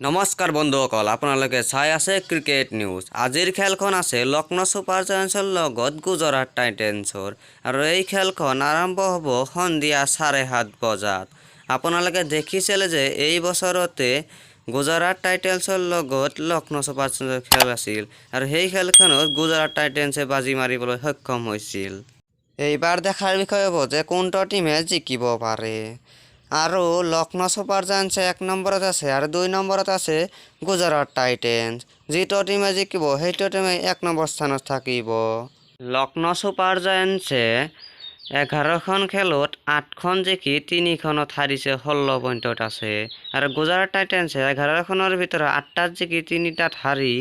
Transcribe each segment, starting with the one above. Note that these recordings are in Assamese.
নমস্কাৰ বন্ধুসকল, আপোনালোকে চাই আছে ক্ৰিকেট নিউজ। আজিৰ খেলখন আছে লক্ষ্ণৌ ছুপাৰ জায়াণ্টছৰ লগত গুজৰাট টাইটেন্সৰ আৰু এই খেলখন আৰম্ভ হ'ব সন্ধিয়া 7:30 বজাত। আপোনালোকে দেখিছিলে যে এই বছৰতে গুজৰাট টাইটেন্সৰ লগত লক্ষ্ণৌ ছুপাৰ জায়াণ্টছৰ খেল আছিল আৰু সেই খেলখনত গুজৰাট টাইটেন্সে বাজি মাৰিবলৈ সক্ষম হৈছিল। এইবাৰ দেখাৰ বিষয় হ'ব যে কোনটো টিমে জিকিব পাৰে। আৰু লক্ষ্ণৌ ছুপাৰ জায়াণ্টছে 1 নম্বৰত আছে আৰু 2 নম্বৰত আছে গুজৰাট টাইটেন্স। যিটো টিমে জিকিব সেইটো টিমে 1 নম্বৰ স্থানত থাকিব। লক্ষ্ণৌ ছুপাৰ জায়াণ্টছে 11খন খেলত 8খন জিকি 3খনত হাৰিছে, 16 পইণ্টত আছে। আৰু গুজৰাট টাইটেন্সে 11খনৰ ভিতৰত 8টাত জিকি 3টাত হাৰি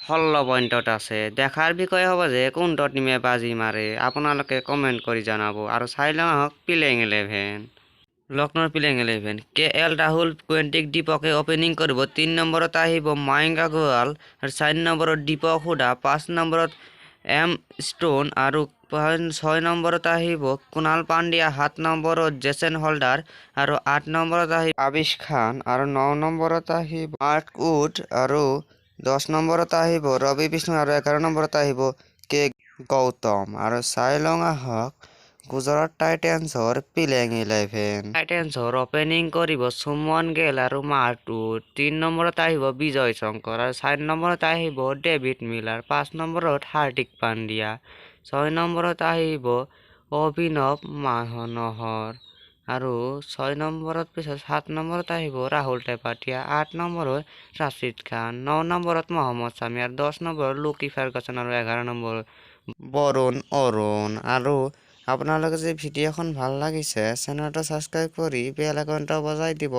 16 পইণ্টত আছে। দেখাৰ বিষয় হ'ব যে কোনটো টিমে বাজি মাৰে। আপোনালোকে কমেণ্ট কৰি জনাব। আৰু চাই লওঁ আহক প্লেইং 11। লক্ষ্ণৌৰ প্লেইং 11 KL ৰাহুল, কুৱেণ্টিক দীপকে অপেনিং কৰিব। 3 নম্বৰত আহিব মায়ংক আগৰৱাল আৰু 4 নম্বৰত দীপক হুডা, 5 নম্বৰত M ষ্টোন আৰু 6 নম্বৰত আহিব কুণাল পাণ্ডিয়া, 7 নম্বৰত জেছন হোল্ডাৰ আৰু 8 নম্বৰত আহিব আবিশ খান আৰু 9 নম্বৰত আহিব মাৰ্ক উড আৰু 10 নম্বৰত আহিব ৰবি বিষ্ণু আৰু 11 নম্বৰত আহিব K গৌতম। আৰু চাই লওঁ আহক গুজৰাট টাইটেন্সৰ প্লেইং 11। টাইটেন্সৰ অপেনিং কৰিব সুমন গিল আৰু মাৰ্ক উড। 3 নম্বৰত আহিব বিজয় শংকৰ আৰু 4 নম্বৰত আহিব ডেভিড মিলাৰ, 5 নম্বৰত হাৰ্দিক পাণ্ডিয়া, 6 নম্বৰত আহিব অভিনৱ মাহনহৰ আৰু 6 নম্বৰত পিছত 7 নম্বৰত আহিব ৰাহুল টেপাটিয়া, 8 নম্বৰত ৰাছিদ খান, 9 নম্বৰত মহম্মদ ছামি আৰু 10 নম্বৰত লুকি ফাৰ্গুছন আৰু 11 নম্বৰত বৰুণ অৰুণ। আৰু আপোনালোকে যে ভিডিঅ'খন ভাল লাগিছে চেনেলটো ছাবস্ক্ৰাইব কৰি বেল আইকনটো বজাই দিব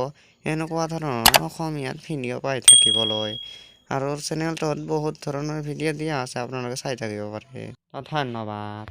এনেকুৱা ধৰণৰ অসমীয়াত ভিডিঅ' পাই থাকিবলৈ। আৰু চেনেলটোত বহুত ধৰণৰ ভিডিঅ' দিয়া আছে, আপোনালোকে চাই থাকিব পাৰে। ধন্যবাদ।